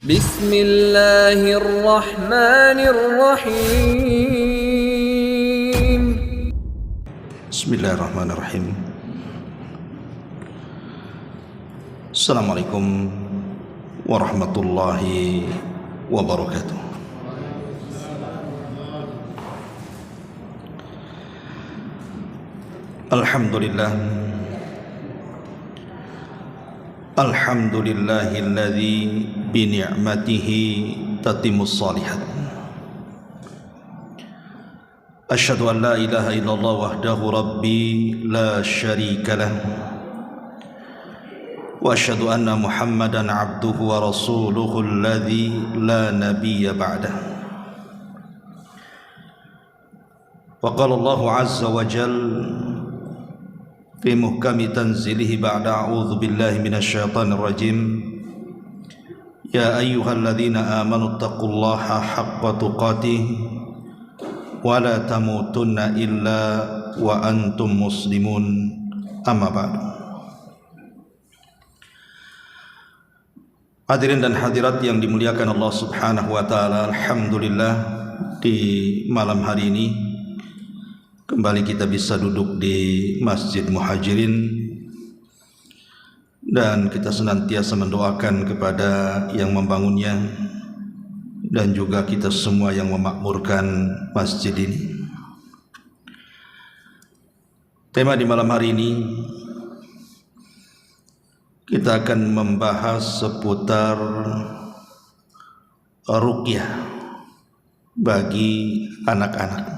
Bismillahirrahmanirrahim. Bismillahirrahmanirrahim. Assalamualaikum warahmatullahi wabarakatuh. Alhamdulillah. Alhamdulillahilladzi bi ni'matihi tatimmus shalihat. Asyhadu an la ilaha illallah wahdahu rabbi la syarika lah. Wa asyhadu anna Muhammadan abduhu wa rasuluhu alladzi la nabiyya ba'dah. Wa qala Allah azza wa jalla fi muhkami tanzilihi ba'da a'udzu billahi minasy syaithanir rajim. Ya ayyuhalladzina amanu taqullaha haqqa tuqatih wa la tamutunna illa wa antum muslimun. Amma ba'du. Hadirin dan hadirat yang dimuliakan Allah Subhanahu wa taala, alhamdulillah di malam hari ini kembali kita bisa duduk di Masjid Muhajirin dan kita senantiasa mendoakan kepada yang membangunnya dan juga kita semua yang memakmurkan masjid ini. Tema di malam hari ini kita akan membahas seputar ruqyah bagi anak-anak.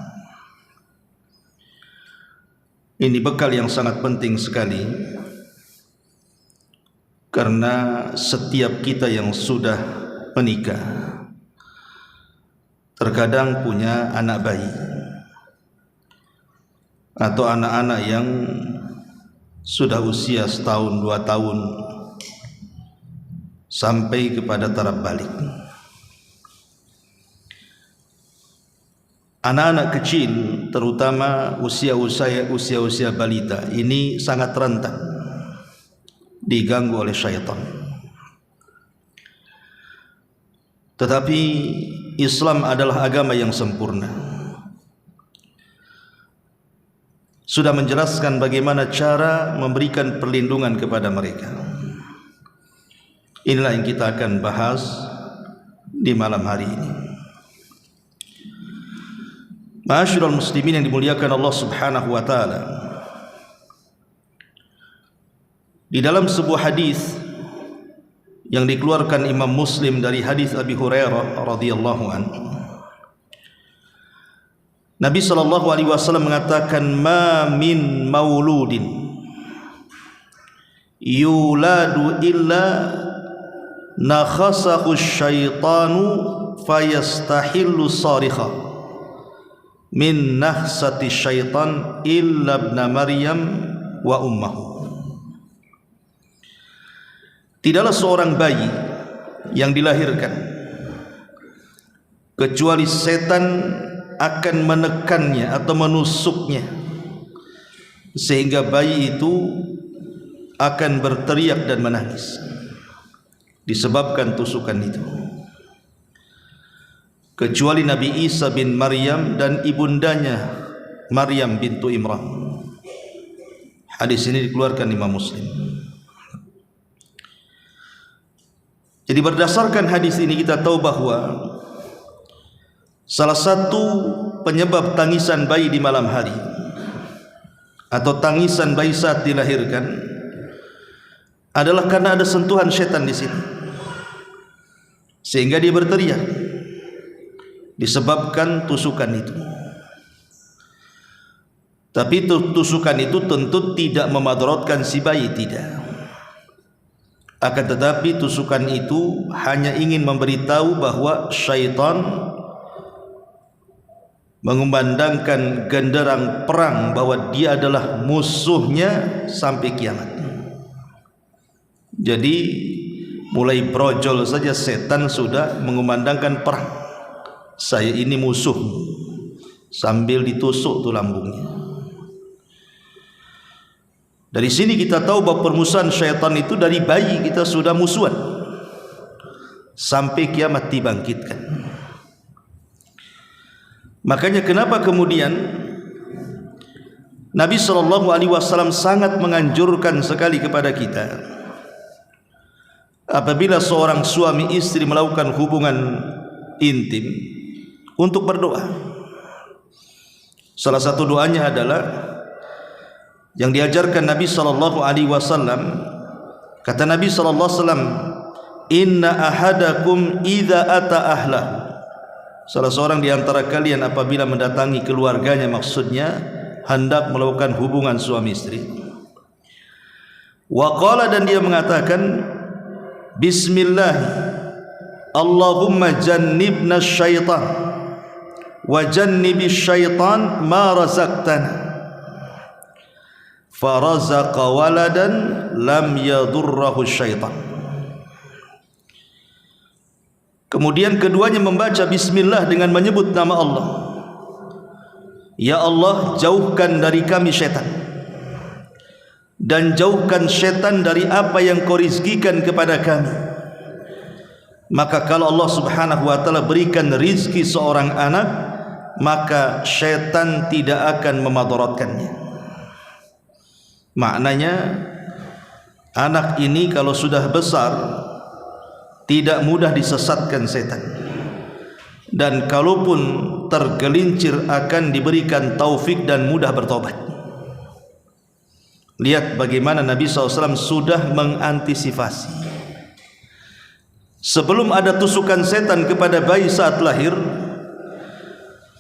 Ini bekal yang sangat penting sekali, karena setiap kita yang sudah menikah terkadang punya anak bayi atau anak-anak yang sudah usia setahun, 2 tahun sampai kepada taraf balik. Anak-anak kecil, terutama usia-usia balita, ini sangat rentan diganggu oleh syaitan. Tetapi Islam adalah agama yang sempurna. Sudah menjelaskan bagaimana cara memberikan perlindungan kepada mereka. Inilah yang kita akan bahas di malam hari ini. Ma'asyiral muslimin yang dimuliakan Allah Subhanahu wa taala. Di dalam sebuah hadis yang dikeluarkan Imam Muslim dari hadis Abi Hurairah radhiyallahu anhu, Nabi sallallahu alaihi wasallam mengatakan, "Ma min mauludin yuladu illa nakhasahu syaitanu fayastahillu sarikha min nahsati syaitan illa ibna Maryam wa ummahu." Tidaklah seorang bayi yang dilahirkan kecuali setan akan menekannya atau menusuknya sehingga bayi itu akan berteriak dan menangis disebabkan tusukan itu, kecuali Nabi Isa bin Maryam dan ibundanya Maryam bintu Imran. Hadis ini dikeluarkan Imam Muslim. Jadi berdasarkan hadis ini kita tahu bahwa salah satu penyebab tangisan bayi di malam hari atau tangisan bayi saat dilahirkan adalah karena ada sentuhan syaitan di sini, sehingga dia berteriak disebabkan tusukan itu. Tapi tusukan itu tentu tidak memadaratkan si bayi, tidak. Akan tetapi tusukan itu hanya ingin memberitahu bahwa syaitan mengumandangkan genderang perang bahwa dia adalah musuhnya sampai kiamat. Jadi mulai brojol saja setan sudah mengumandangkan perang. Saya ini musuh, sambil ditusuk tuh lambungnya. Dari sini kita tahu bahwa permusuhan syaitan itu dari bayi kita sudah musuhan. sampai kiamat dibangkitkan. Makanya kenapa kemudian Nabi SAW sangat menganjurkan sekali kepada kita, apabila seorang suami istri melakukan hubungan intim, untuk berdoa. Salah satu doanya adalah yang diajarkan Nabi SAW. Kata Nabi SAW, inna ahadakum idza ata ahlahu, salah seorang di antara kalian apabila mendatangi keluarganya, maksudnya hendak melakukan hubungan suami istri, wa qala, dan dia mengatakan bismillah, Allahumma jannibna syaitan wa jannibis syaitan ma razaqtana, farazaqa waladan lam yadurrahu syaitan. Kemudian keduanya membaca bismillah dengan menyebut nama Allah. Ya Allah, jauhkan dari kami syaitan, dan jauhkan syaitan dari apa yang kau rizkikan kepada kami. Maka kalau Allah subhanahu wa ta'ala berikan rizki seorang anak, maka syaitan tidak akan memadaratkannya. Maknanya anak ini kalau sudah besar tidak mudah disesatkan setan, dan kalaupun tergelincir akan diberikan taufik dan mudah bertobat. Lihat bagaimana Nabi SAW sudah mengantisipasi. Sebelum ada tusukan setan kepada bayi saat lahir,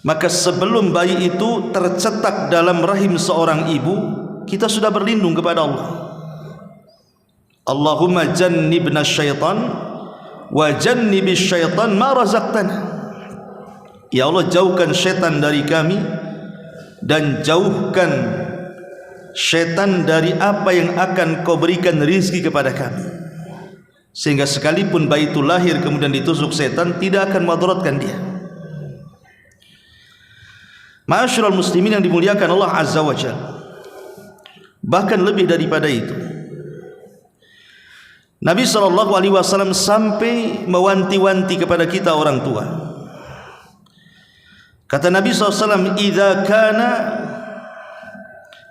maka sebelum bayi itu tercetak dalam rahim seorang ibu, kita sudah berlindung kepada Allah. Allahumma jannibna syaitan wa jannibis syaitan ma razaqtana. Ya Allah, jauhkan syaitan dari kami dan jauhkan syaitan dari apa yang akan kau berikan rizki kepada kami, sehingga sekalipun bayi itu lahir kemudian ditusuk setan, tidak akan madaratkan dia. Ma'asyiral muslimin yang dimuliakan Allah Azza wa Jalla, bahkan lebih daripada itu, Nabi SAW sampai mewanti-wanti kepada kita orang tua. Kata Nabi SAW, idza kana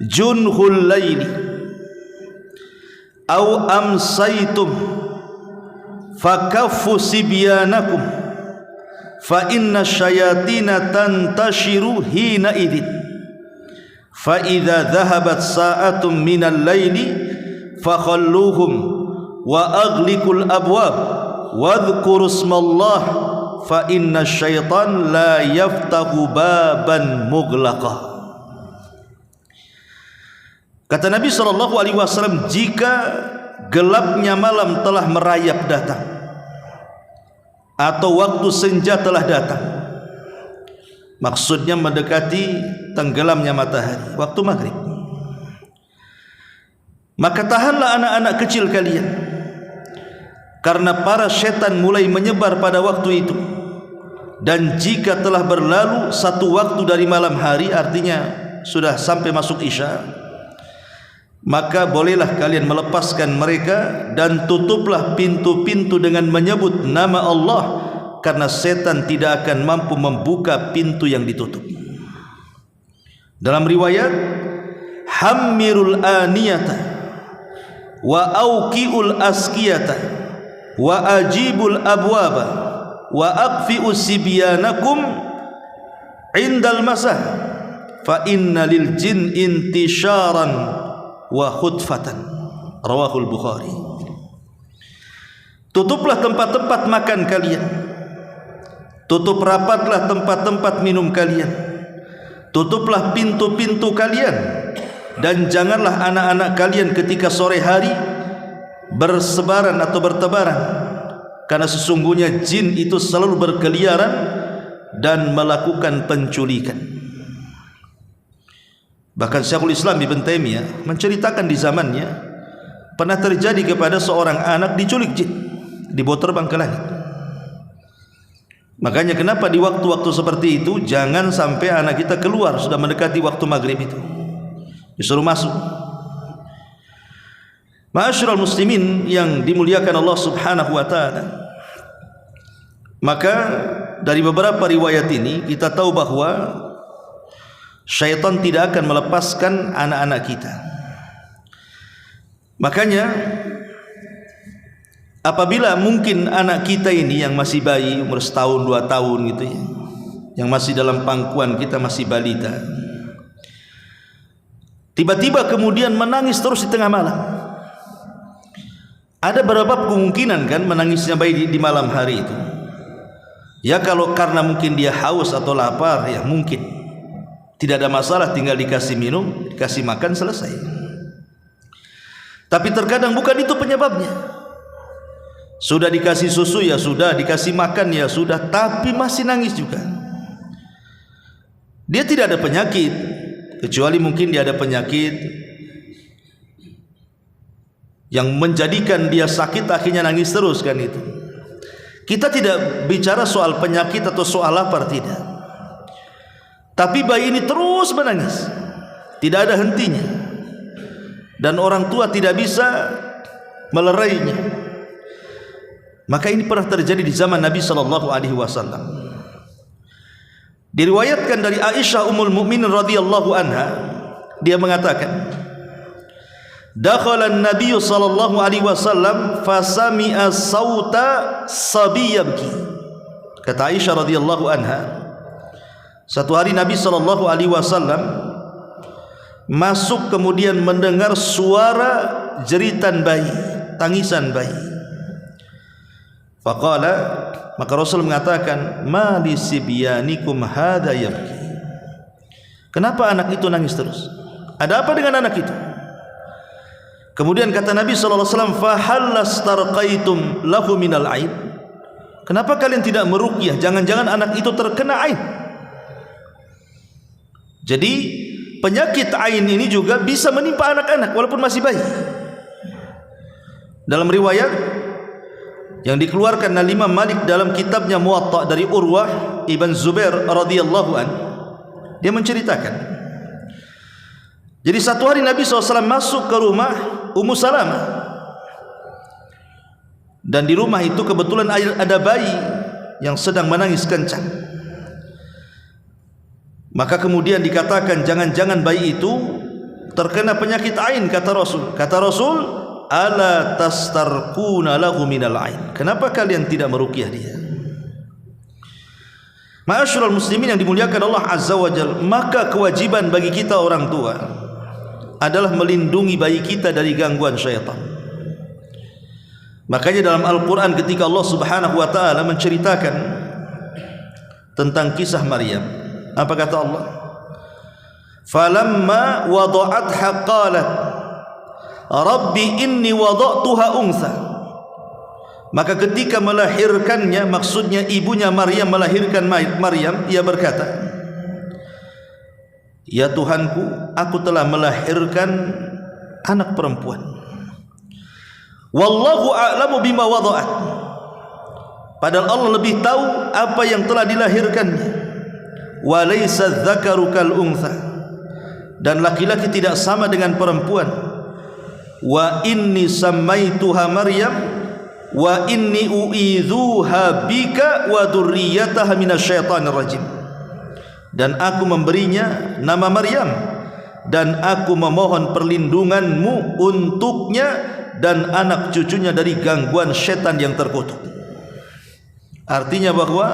junhul laili aw amsaytum fakaffu sibyanakum fa inna syayatina tantashiru hina idin fa idza dhahabat sa'atun minal laili fakhalluhum wa aghliqul abwab wadhkuru ismallah fa inna syaitan la yaftahu baban mughlaqa. Kata Nabi SAW, jika gelapnya malam telah merayap datang, atau waktu senja telah datang, maksudnya mendekati tenggelamnya matahari, waktu maghrib, maka tahanlah anak-anak kecil kalian, karena para syaitan mulai menyebar pada waktu itu. Dan jika telah berlalu satu waktu dari malam hari, artinya sudah sampai masuk isya, maka bolehlah kalian melepaskan mereka dan tutuplah pintu-pintu dengan menyebut nama Allah, karena setan tidak akan mampu membuka pintu yang ditutup. Dalam riwayat, hammirul aniyata wa auqiul askiyata wa ajibul abwaba wa aqfi'u sibyanakum indal masah fa inna lil jin intisharan wa khutfatan, rawahul Bukhari. Tutuplah tempat-tempat makan kalian, tutup rapatlah tempat-tempat minum kalian, tutuplah pintu-pintu kalian, dan janganlah anak-anak kalian ketika sore hari bersebaran atau bertebaran, karena sesungguhnya jin itu selalu berkeliaran dan melakukan penculikan. Bahkan Syekhul Islam Ibn Taimiyah menceritakan di zamannya pernah terjadi kepada seorang anak diculik jin, dibawa terbang ke langit. Makanya kenapa di waktu-waktu seperti itu jangan sampai anak kita keluar sudah mendekati waktu maghrib itu, disuruh masuk. Ma'asyiral muslimin yang dimuliakan Allah Subhanahu wa ta'ala, Maka dari beberapa riwayat ini kita tahu bahwa syaitan tidak akan melepaskan anak-anak kita. Makanya apabila mungkin anak kita ini yang masih bayi, umur setahun 2 tahun gitu ya, yang masih dalam pangkuan kita, masih balita, tiba-tiba kemudian menangis terus di tengah malam. Ada berapa kemungkinan kan menangisnya bayi di malam hari itu? Ya kalau karena mungkin dia haus atau lapar, ya mungkin tidak ada masalah, tinggal dikasih minum, dikasih makan, selesai. Tapi terkadang bukan itu penyebabnya. Sudah dikasih susu ya sudah, dikasih makan ya sudah, tapi masih nangis juga. Dia tidak ada penyakit, kecuali mungkin dia ada penyakit yang menjadikan dia sakit akhirnya nangis terus kan itu. Kita tidak bicara soal penyakit atau soal lapar, tidak. Tapi bayi ini terus menangis, tidak ada hentinya, dan orang tua tidak bisa melerainya. Maka ini pernah terjadi di zaman Nabi SAW. Diriwayatkan dari Aisyah Ummul Mukminin radhiyallahu anha, dia mengatakan, dakhala an-nabiy sallallahu alaihi wasallam fasami'a sauta sabi yabki. Kata Aisyah radhiyallahu anha, satu hari Nabi sallallahu alaihi wasallam masuk kemudian mendengar suara jeritan bayi, tangisan bayi. Faqala, maka Rasul mengatakan, ma li sibyanikum hadza yabki. Kenapa anak itu nangis terus? Ada apa dengan anak itu? Kemudian kata Nabi SAW, fahallastarqaitum lahu minal ain. Kenapa kalian tidak meruqyah? Jangan-jangan anak itu terkena ain. Jadi penyakit ain ini juga bisa menimpa anak-anak walaupun masih bayi. Dalam riwayat yang dikeluarkan oleh Imam Malik dalam kitabnya Muwatta dari Urwah ibn Zubair radhiyallahu an, dia menceritakan, jadi satu hari Nabi SAW masuk ke rumah Ummu Salamah, dan di rumah itu kebetulan ada bayi yang sedang menangis kencang. Maka kemudian dikatakan, jangan-jangan bayi itu terkena penyakit ain. Kata Rasul, ala tastarquna lahu minal ain. Kenapa kalian tidak meruqyah dia? Ma'asyiral muslimin yang dimuliakan Allah Azza wa Jalla, maka kewajiban bagi kita orang tua adalah melindungi bayi kita dari gangguan syaitan. Makanya dalam Al-Quran ketika Allah Subhanahu wa ta'ala menceritakan tentang kisah Maryam, apa kata Allah? Falamma wada'atha qalat Rabbi inni wada'tuha untha. Maka ketika melahirkannya, maksudnya ibunya Maryam melahirkan Maryam, ia berkata, ya Tuhanku, aku telah melahirkan anak perempuan. Wallahu a'lamu bima wada'at. Padahal Allah lebih tahu apa yang telah dilahirkannya. Wa laysa dzakaru kal untha. Dan laki-laki tidak sama dengan perempuan. Wa inni sammaituha Maryam wa inni u'idzuha bika wa dzurriyyataha minasyaitonir rajim. Dan aku memberinya nama Maryam, dan aku memohon perlindunganmu untuknya dan anak cucunya dari gangguan setan yang terkutuk. Artinya bahwa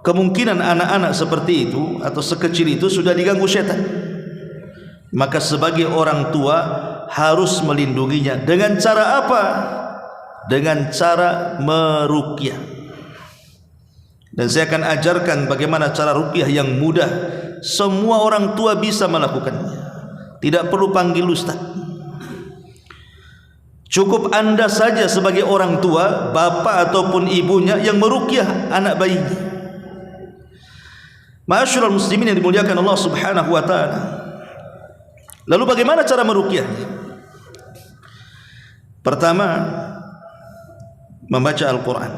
kemungkinan anak-anak seperti itu atau sekecil itu sudah diganggu setan. Maka sebagai orang tua harus melindunginya. Dengan cara apa? Dengan cara meruqyah. Dan saya akan ajarkan bagaimana cara ruqyah yang mudah. Semua orang tua bisa melakukannya, tidak perlu panggil ustaz. Cukup anda saja sebagai orang tua, bapak ataupun ibunya, yang meruqyah anak bayinya. Ma'asyiral muslimin yang dimuliakan Allah Subhanahu wa ta'ala. Lalu bagaimana cara meruqyahnya? Pertama, membaca Al-Quran.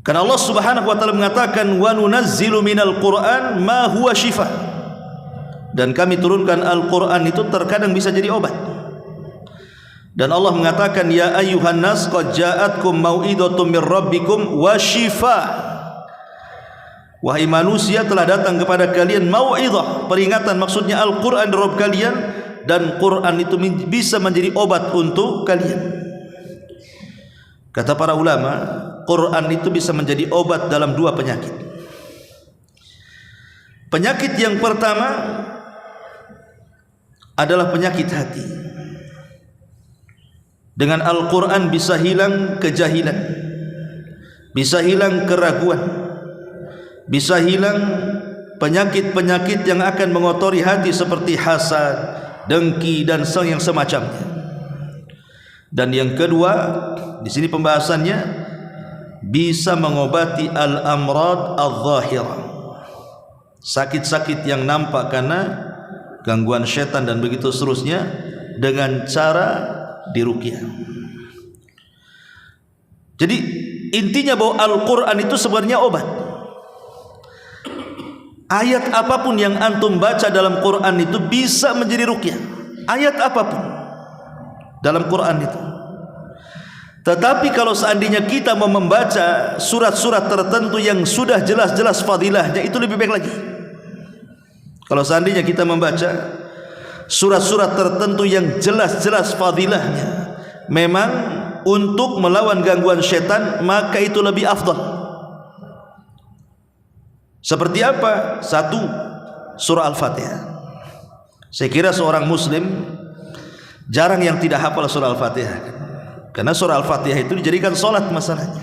Karena Allah Subhanahu wa ta'ala mengatakan, wa nunazzilu minal Qur'an ma huwa shifa. Dan kami turunkan Al-Quran itu terkadang bisa jadi obat. Dan Allah mengatakan, ya ayyuhan nas qad ja'atkum mau'izatum mir rabbikum wa shifaa. Wahai manusia, telah datang kepada kalian mau'izah, peringatan, maksudnya Al-Quran dari Rabb kalian, dan Quran itu bisa menjadi obat untuk kalian. Kata para ulama, Quran itu bisa menjadi obat dalam dua penyakit. Penyakit yang pertama adalah penyakit hati. Dengan Al-Quran bisa hilang kejahilan, bisa hilang keraguan, bisa hilang penyakit-penyakit yang akan mengotori hati seperti hasad, dengki, dan yang semacamnya. Dan yang kedua, di sini pembahasannya, bisa mengobati al-amrad al-zahirah, sakit-sakit yang nampak karena gangguan setan dan begitu seterusnya, dengan cara diruqyah. Jadi intinya bahwa Al-Quran itu sebenarnya obat. Ayat apapun yang antum baca dalam Quran itu bisa menjadi ruqyah. Ayat apapun dalam Quran itu. Tetapi kalau seandainya kita mau membaca surat-surat tertentu yang sudah jelas-jelas fadilahnya, itu lebih baik lagi. Kalau seandainya kita membaca surat-surat tertentu yang jelas-jelas fadilahnya memang untuk melawan gangguan syaitan, maka itu lebih afdal. Seperti apa? Satu, surah Al-Fatihah. Saya kira seorang muslim jarang yang tidak hafal surah Al-Fatihah, karena surah Al-Fatihah itu dijadikan solat masalahnya.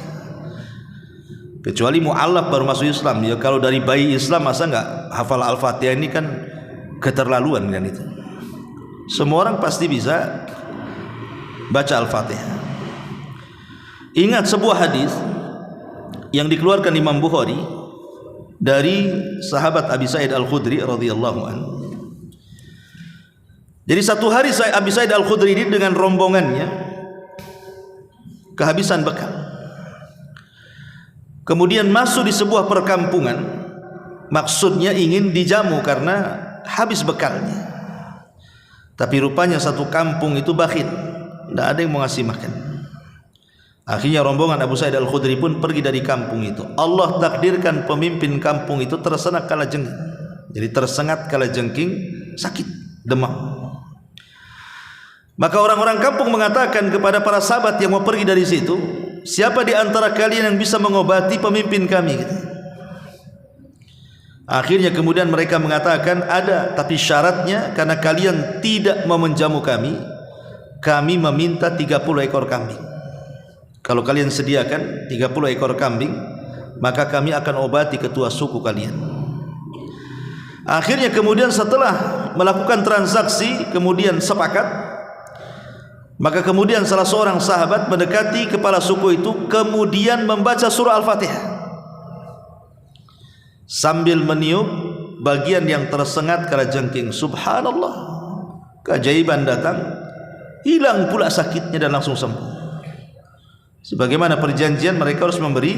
Kecuali mu'allaf baru masuk Islam. Ya, kalau dari bayi Islam masa enggak hafal Al-Fatihah, ini kan keterlaluan kan itu. Semua orang pasti bisa baca Al-Fatihah. Ingat sebuah hadis yang dikeluarkan Imam Bukhari dari sahabat Abi Sa'id Al-Khudri radhiyallahu anhu. Jadi satu hari Abi Sa'id Al-Khudri ini dengan rombongannya kehabisan bekal. Kemudian masuk di sebuah perkampungan, maksudnya ingin dijamu karena habis bekalnya. Tapi rupanya satu kampung itu bakhil, tidak ada yang mau ngasih makan. Akhirnya rombongan Abu Sa'id Al-Khudri pun pergi dari kampung itu. Allah takdirkan pemimpin kampung itu tersengat kalajengking. Jadi tersengat kalajengking, sakit, demam. Maka orang-orang kampung mengatakan kepada para sahabat yang mau pergi dari situ, siapa di antara kalian yang bisa mengobati pemimpin kami? Akhirnya kemudian mereka mengatakan, ada, tapi syaratnya karena kalian tidak mau menjamu kami meminta 30 ekor kambing. Kalau kalian sediakan 30 ekor kambing, maka kami akan obati ketua suku kalian. Akhirnya kemudian setelah melakukan transaksi, kemudian sepakat, maka kemudian salah seorang sahabat mendekati kepala suku itu, kemudian membaca surah Al-Fatihah sambil meniup bagian yang tersengat kalajengking. Subhanallah, keajaiban datang, hilang pula sakitnya dan langsung sembuh. Sebagaimana perjanjian, mereka harus memberi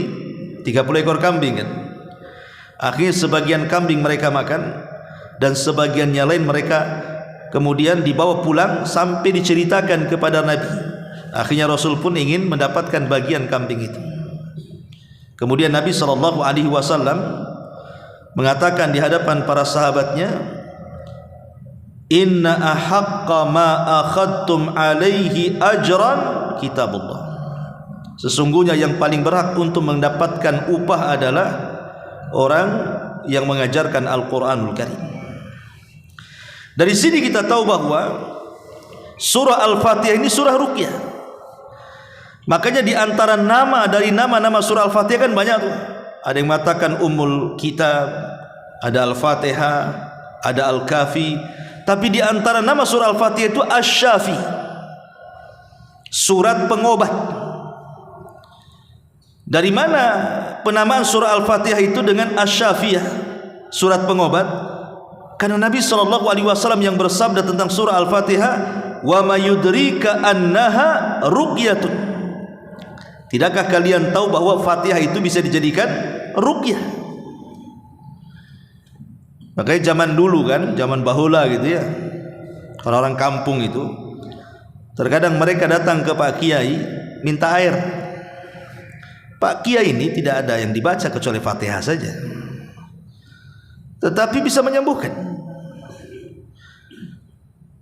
30 ekor kambing kan? Akhirnya sebagian kambing mereka makan, dan sebagiannya lain mereka kemudian dibawa pulang sampai diceritakan kepada Nabi. Akhirnya Rasul pun ingin mendapatkan bagian kambing itu. Kemudian Nabi SAW mengatakan di hadapan para sahabatnya, inna ahaqqa ma akhadtum alaihi ajran kitabullah. Sesungguhnya yang paling berhak untuk mendapatkan upah adalah orang yang mengajarkan Al-Quranul Karim. Dari sini kita tahu bahwa surah Al-Fatihah ini surah ruqyah. Makanya di antara nama dari nama-nama surah Al-Fatihah kan banyak tuh. Ada yang mengatakan Ummul Kitab, ada Al-Fatihah, ada Al-Kafi. Tapi di antara nama surah Al-Fatihah itu Asy-Syafi, surat pengobat. Dari mana penamaan surah Al-Fatihah itu dengan Asy-Syafiyah, surat pengobat? Karena Nabi SAW yang bersabda tentang surah Al-Fatihah, wa may yudrika annaha ruqyatun. Tidakkah kalian tahu bahwa Fatihah itu bisa dijadikan ruqyah? Makanya zaman dulu kan, zaman bahula gitu ya, orang-orang kampung itu Terkadang mereka datang ke Pak Kiai minta air. Pak Kiai ini tidak ada yang dibaca kecuali Fatihah saja, tetapi bisa menyembuhkan.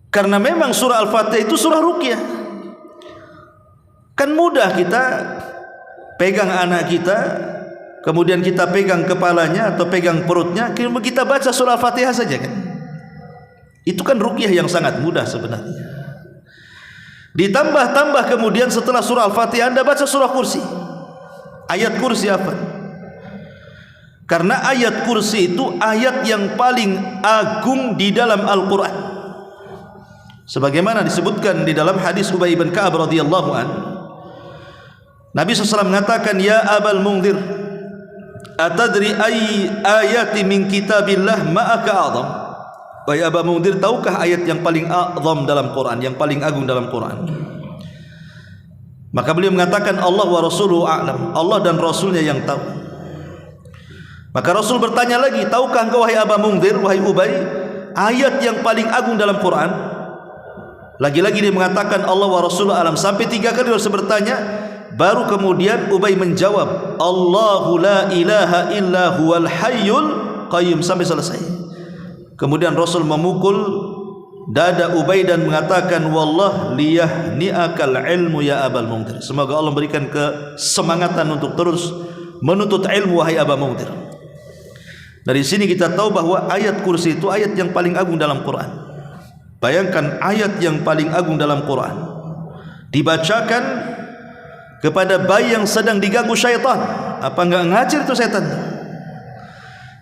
Karena memang surah Al-Fatihah itu surah ruqyah. Kan mudah kita pegang anak kita, kemudian kita pegang kepalanya atau pegang perutnya, kita baca surah Al-Fatihah saja kan. Itu kan ruqyah yang sangat mudah sebenarnya. Ditambah-tambah kemudian setelah surah Al-Fatihah Anda baca surah Kursi. Ayat Kursi apa? Karena ayat Kursi itu ayat yang paling agung di dalam Al-Quran. Sebagaimana disebutkan di dalam hadis Ubay bin Ka'ab radhiyallahu an, Nabi SAW mengatakan, ya Abal Mundhir, atadri ayati min kitabillah ma'aka a'zam. Wahai Aba Mundhir, tahukah ayat yang paling a'zam dalam Quran, yang paling agung dalam Quran? Maka beliau mengatakan, Allah wa rasuluhu a'lam, Allah dan Rasulnya yang tahu. Maka Rasul bertanya lagi, tahukah engkau wahai Aba Mundhir, wahai Ubay, ayat yang paling agung dalam Quran? Lagi-lagi dia mengatakan Allah wa rasuluhu a'lam. Sampai 3 kali Rasul bertanya, baru kemudian Ubay menjawab, Allahu la ilaha illa huwal hayyul qayyum, sampai selesai. Kemudian Rasul memukul dada Ubay dan mengatakan, wallah liyahni'akal ilmu ya Abal Mundhir, semoga Allah berikan kesemangatan untuk terus menuntut ilmu wahai Aba Mundhir. Dari sini kita tahu bahwa ayat Kursi itu ayat yang paling agung dalam Quran. Bayangkan ayat yang paling agung dalam Quran dibacakan kepada bayi yang sedang diganggu syaitan. Apa enggak ngacir itu setan?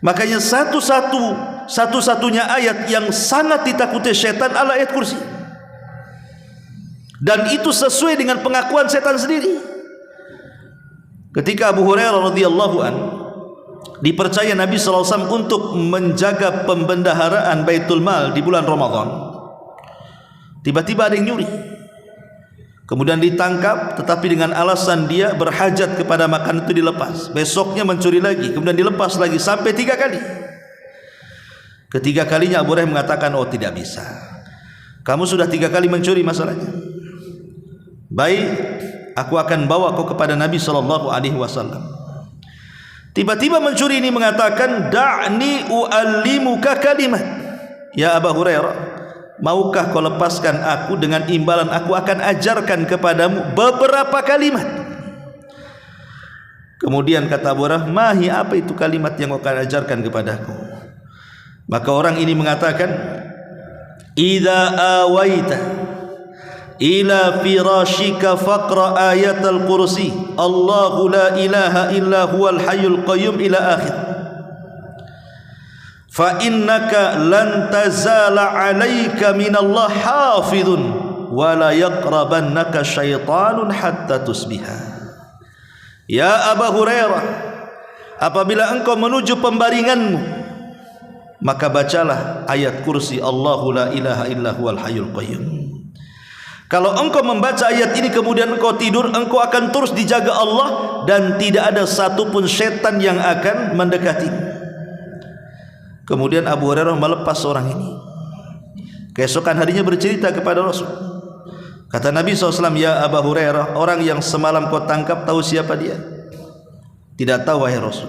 Makanya satu-satunya ayat yang sangat ditakuti syaitan adalah ayat Kursi. Dan itu sesuai dengan pengakuan setan sendiri. Ketika Abu Hurairah radhiyallahu an dipercaya Nabi SAW untuk menjaga pembendaharaan Baitul Mal di bulan Ramadan, tiba-tiba ada yang nyuri. Kemudian ditangkap, tetapi dengan alasan dia berhajat kepada makan itu dilepas. Besoknya mencuri lagi, kemudian dilepas lagi, sampai 3 kali. Ketiga kalinya Abu Hurairah mengatakan, oh tidak bisa, kamu sudah 3 kali mencuri masalahnya. Baik, aku akan bawa kau kepada Nabi SAW. Tiba-tiba mencuri ini mengatakan, da'ni u'allimuka kalimat. Ya Abu Hurairah, maukah kau lepaskan aku, dengan imbalan aku akan ajarkan kepadamu beberapa kalimat. Kemudian kata Abu Hurairah, mahi, apa itu kalimat yang kau akan ajarkan kepadaku? Maka orang ini mengatakan, idza awaita ila firashika faqra ayatal kursi, Allahu la ilaha illa huwal hayyul qayyum ila akhir. Fa innaka lan tazala 'alaika minallah hafizun wa la yaqrabannaka syaitanun hatta tusbiha. Ya Abu Hurairah, apabila engkau menuju pembaringanmu, maka bacalah ayat Kursi, Allahu la ilaha illa huwal hayyul qayyum. Kalau engkau membaca ayat ini kemudian engkau tidur, engkau akan terus dijaga Allah dan tidak ada satupun setan yang akan mendekati. Kemudian Abu Hurairah melepas orang ini. Keesokan harinya bercerita kepada Rasul. Kata Nabi SAW, ya Abu Hurairah, orang yang semalam kau tangkap tahu siapa dia? Tidak tahu wahai Rasul.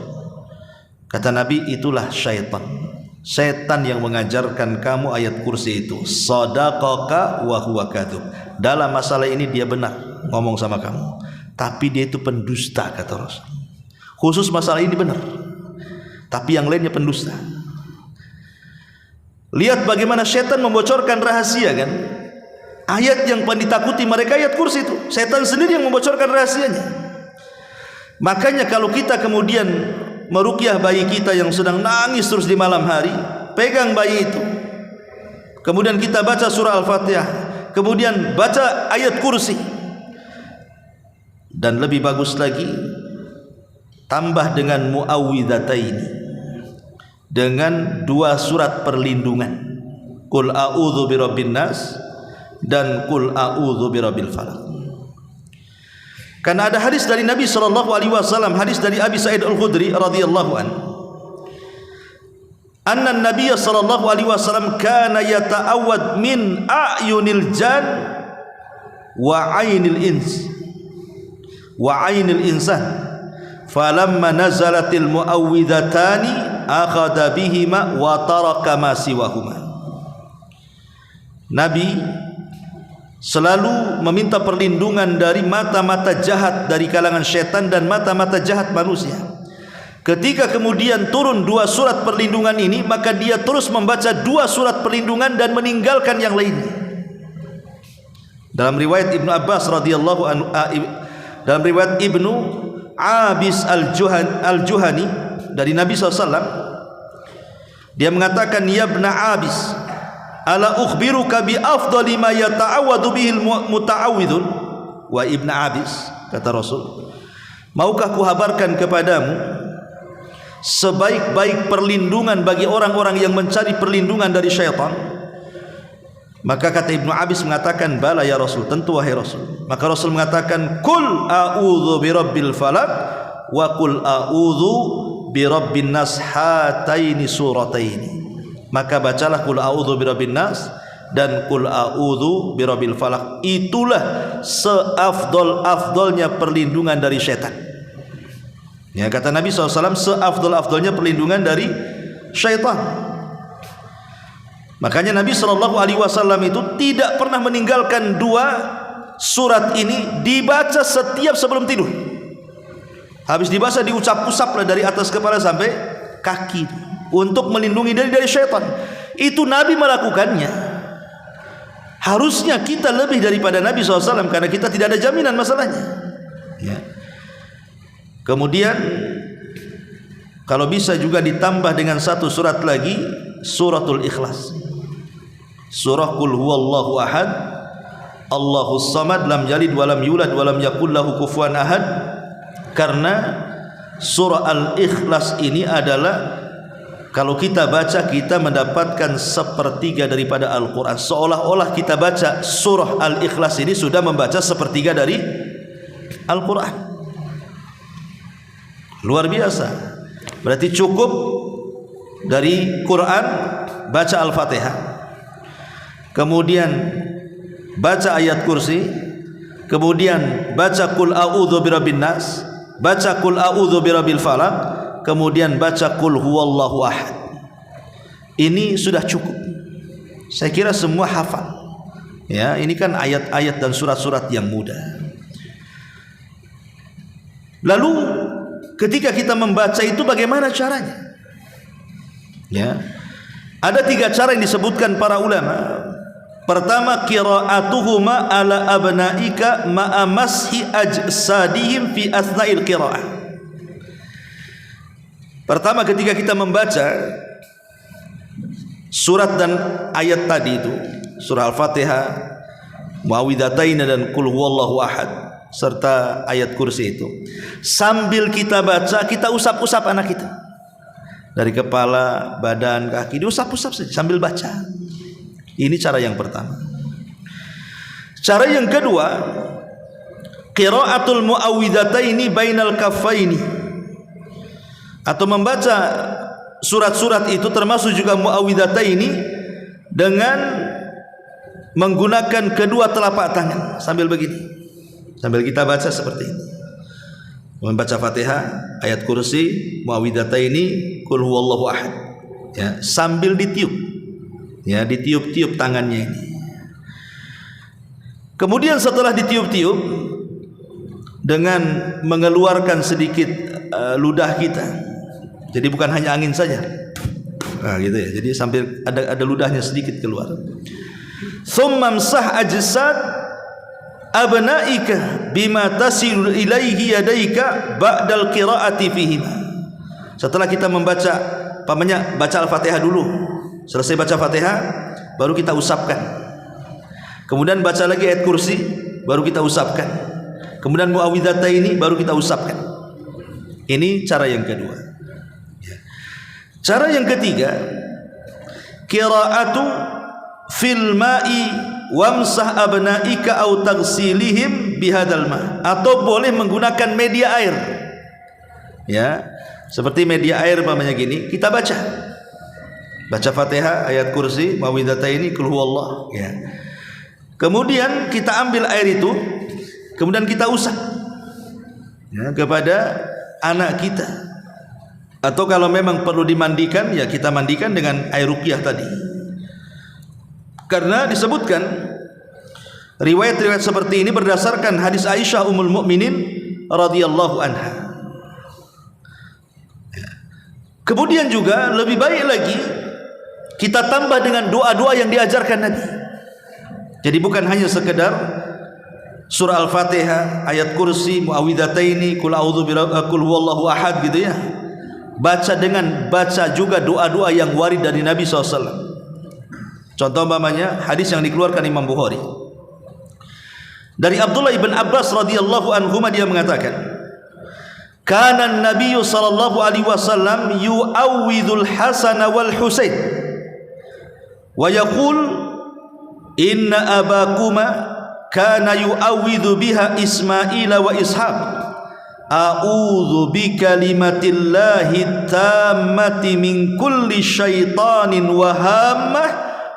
Kata Nabi, itulah syaitan. Setan yang mengajarkan kamu ayat Kursi itu. Sadaqaka wa huwa kadzub. Dalam masalah ini dia benar ngomong sama kamu, tapi dia itu pendusta, kata Rasul. Khusus masalah ini benar, tapi yang lainnya pendusta. Lihat bagaimana setan membocorkan rahasia kan. Ayat yang paling ditakuti mereka ayat Kursi itu. Setan sendiri yang membocorkan rahasianya. Makanya kalau kita kemudian meruqyah bayi kita yang sedang nangis terus di malam hari, pegang bayi itu, kemudian kita baca surah Al-Fatihah, kemudian baca ayat Kursi, dan lebih bagus lagi tambah dengan muawwidhataini, dengan 2 surat perlindungan, Qul a'udzu birabbin nas dan Qul a'udzu birabbil falaq. Karena ada hadis dari Nabi SAW, hadis dari Abi Sa'id Al-Khudri radhiyallahu anhu, anna Nabiy sallallahu alaihi wasallam kana yata'awwad min a'yunil jan wa ainil ins wa ainil insan falamma nazalatil muawwidhatani akhadha bihima wa taraka ma siwahuma. Nabi selalu meminta perlindungan dari mata-mata jahat dari kalangan syaitan dan mata-mata jahat manusia. Ketika kemudian turun 2 surat perlindungan ini, maka dia terus membaca 2 surat perlindungan dan meninggalkan yang lainnya. Dalam riwayat Ibnu Abbas radhiyallahu anhu, dalam riwayat Ibnu Abis al-Juhani dari Nabi SAW, dia mengatakan, ya ibn Abis, ala ukhbiruka bi afdali ma yata'awwadu bihil muta'awwidun. Wa ibn Abis, kata Rasul, maukah kuhabarkan kepadamu sebaik-baik perlindungan bagi orang-orang yang mencari perlindungan dari syaitan? Maka kata Ibnu Abis mengatakan, bala ya Rasul, tentu wahai Rasul. Maka Rasul mengatakan, kul a'udzu birabbil falaq wa kul a'udzu birabbin nas hataini surataini. Maka bacalah kul a'udzu birabbin nas dan kul a'udzu birabbil falaq. Itulah seafdol-afdolnya perlindungan dari syaitan. Ya, kata Nabi SAW, seafdol-afdolnya perlindungan dari syaitan. Makanya Nabi SAW itu tidak pernah meninggalkan 2 surat ini dibaca setiap sebelum tidur. Habis dibaca diucap-ucaplah dari atas kepala sampai kaki untuk melindungi dari syaitan. Itu Nabi melakukannya. Harusnya kita lebih daripada Nabi SAW karena kita tidak ada jaminan masalahnya. Ya. Kemudian kalau bisa juga ditambah dengan 1 surat lagi, suratul Ikhlas. Surah Qul huwallahu ahad, Allahus samad, lam yalid walam yulad walam yakul lahu kufuwan ahad. Karena surah Al-Ikhlas ini adalah, kalau kita baca, kita mendapatkan 1/3 daripada Al-Quran. Seolah-olah kita baca surah Al-Ikhlas ini sudah membaca 1/3 dari Al-Quran. Luar biasa. Berarti cukup dari Quran baca Al-Fatihah, kemudian baca ayat kursi, kemudian baca kul a'udzu birabbin nas, baca kul a'udzu birabbil falaq, kemudian baca kul huwallahu ahad. Ini sudah cukup. Saya kira semua hafal. Ya, ini kan ayat-ayat dan surat-surat yang mudah. Lalu ketika kita membaca itu bagaimana caranya? Ya. Ada 3 cara yang disebutkan para ulama. Pertama, qira'atuhuma ala abnaika ma'a mashi ajsadihim fi asna'il qira'ah. Pertama, ketika kita membaca surat dan ayat tadi itu, surah Al-Fatihah, Muawwidzatain dan Qul huwallahu ahad serta ayat kursi itu, sambil kita baca, kita usap-usap anak kita. Dari kepala, badan, kaki, diusap-usap saja sambil baca. Ini cara yang pertama. Cara yang kedua, qiraatul muawwidhataini bainal kaffaini, atau membaca surat-surat itu termasuk juga muawwidhataini dengan menggunakan kedua telapak tangan sambil begini. Sambil kita baca seperti ini. Membaca Fatihah, ayat kursi, muawwidhataini, qul huwallahu ahad. Ya, sambil ditiup. Ya, ditiup-tiup tangannya ini. Kemudian setelah ditiup-tiup dengan mengeluarkan sedikit ludah kita. Jadi bukan hanya angin saja. Nah, gitu ya. Jadi sambil ada ludahnya sedikit keluar. Tsumma amsah ajsad abnaika bima tasilu ilaihi yadaika ba'dal qiraati fihim. Setelah kita membaca, pamannya baca Al-Fatihah dulu. Selesai baca Fatihah, baru kita usapkan. Kemudian baca lagi ayat kursi, baru kita usapkan. Kemudian muawwidhataini, baru kita usapkan. Ini cara yang kedua. Cara yang ketiga, qiraatu fil ma'i wamsah abnaika au taghsilihim bihadzal ma', atau boleh menggunakan media air. Ya, seperti media air umpamanya gini, kita baca. Baca Fatihah, ayat kursi, muawwidhataini, qul huwallah, ya. Kemudian kita ambil air itu, kemudian kita usap ya, kepada anak kita. Atau kalau memang perlu dimandikan, ya kita mandikan dengan air ruqyah tadi. Karena disebutkan riwayat-riwayat seperti ini berdasarkan hadis Aisyah Ummul Mukminin radhiyallahu anha. Kemudian juga lebih baik lagi kita tambah dengan doa-doa yang diajarkan Nabi. Jadi bukan hanya sekedar surah Al-Fatihah, ayat kursi, muawwidhataini, qul a'udzu qul huwallahu ahad gitu ya. Baca juga doa-doa yang warid dari Nabi SAW. Contoh umpamanya hadis yang dikeluarkan Imam Bukhari dari Abdullah ibn Abbas radhiyallahu anhuma, dia mengatakan, kana an-nabiy sallallahu alaihi wasallam yu'awwidul Hasan wal Husain wa yaqul inna abakuma kana yu'awwidhu biha Ismail wa Ishaq a'udzu bikalimatillahi tammati min kulli syaitanin wa hammah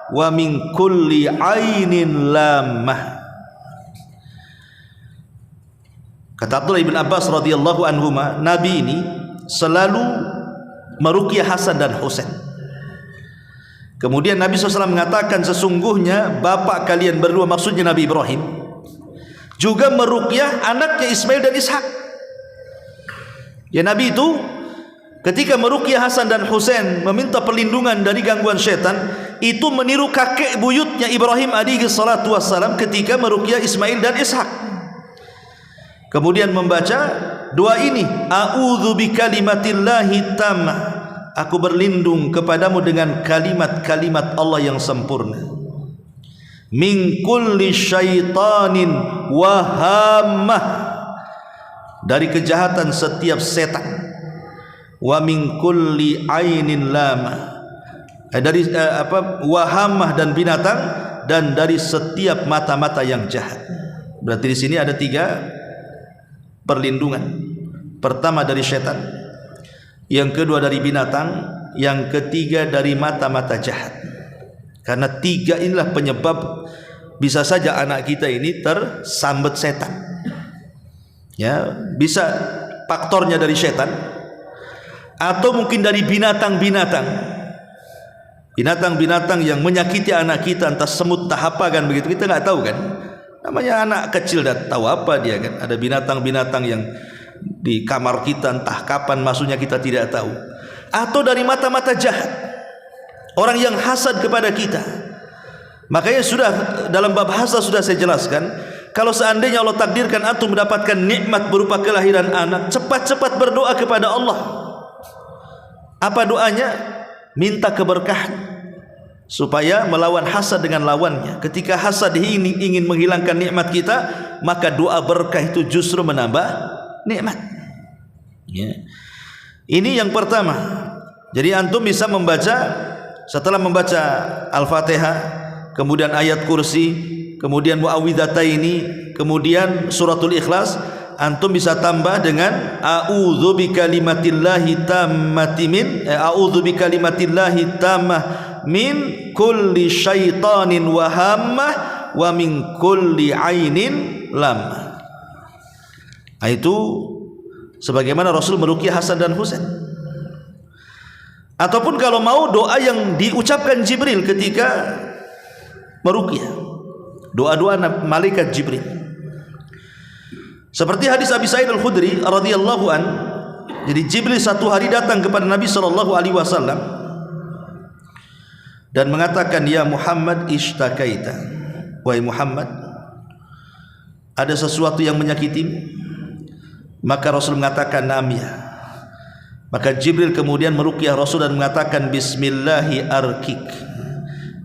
wa min kulli ainin lammah. Kata Abdullah ibn Abbas radhiyallahu anhuma, Nabi ini selalu meruqyah Hasan dan Husain. Kemudian Nabi SAW mengatakan, sesungguhnya bapak kalian berdua, maksudnya Nabi Ibrahim, juga meruqyah anaknya Ismail dan Ishak. Ya, Nabi itu ketika meruqyah Hasan dan Husain, meminta perlindungan dari gangguan setan, itu meniru kakek buyutnya Ibrahim alaihi salatu wassalam ketika meruqyah Ismail dan Ishak. Kemudian membaca doa ini, a'udzu bikalimatillahi tammah, aku berlindung kepadamu dengan kalimat-kalimat Allah yang sempurna, min kulli syaitanin wa hammah, dari kejahatan setiap setan, wa min kulli ainin lama, dari wahamah dan binatang, dan dari setiap mata-mata yang jahat. Berarti di sini ada 3 perlindungan. Pertama dari setan, yang kedua dari binatang, yang ketiga dari mata-mata jahat. Karena 3 inilah penyebab bisa saja anak kita ini tersambat setan. Ya, bisa faktornya dari setan, atau mungkin dari binatang-binatang. Binatang-binatang yang menyakiti anak kita, entah semut, entah apa kan begitu, kita nggak tahu kan. Namanya anak kecil, dan tahu apa dia kan. Ada binatang-binatang yang di kamar kita, entah kapan masuknya kita tidak tahu. Atau dari mata-mata jahat, orang yang hasad kepada kita. Makanya sudah dalam bab hasad sudah saya jelaskan, kalau seandainya Allah takdirkan antum mendapatkan nikmat berupa kelahiran anak, cepat-cepat berdoa kepada Allah. Apa doanya? Minta keberkahan supaya melawan hasad dengan lawannya. Ketika hasad ingin menghilangkan nikmat kita, maka doa berkah itu justru menambah nikmat. Ya. Ini yang pertama. Jadi antum bisa membaca, setelah membaca Al-Fatihah, kemudian ayat kursi, kemudian muawwidhataini, kemudian suratul Ikhlas, antum bisa tambah dengan a'udzu bikalimatillahi tammati min a'udzu bikalimatillahi tammah min kulli syaitanin wa hammah wa min kulli ainin lammah. Itu sebagaimana Rasul meruqyah Hasan dan Husain. Ataupun kalau mau doa yang diucapkan Jibril ketika meruqyah, doa-doa malaikat Jibril. Seperti hadis Abi Sa'id Al-Khudri radhiyallahu an, jadi Jibril satu hari datang kepada Nabi sallallahu alaihi wasallam dan mengatakan, ya Muhammad ishtakaita, wahai Muhammad, ada sesuatu yang menyakitimu? Maka Rasul mengatakan, na'am ya. Maka Jibril kemudian meruqyah Rasul dan mengatakan, bismillahi arkik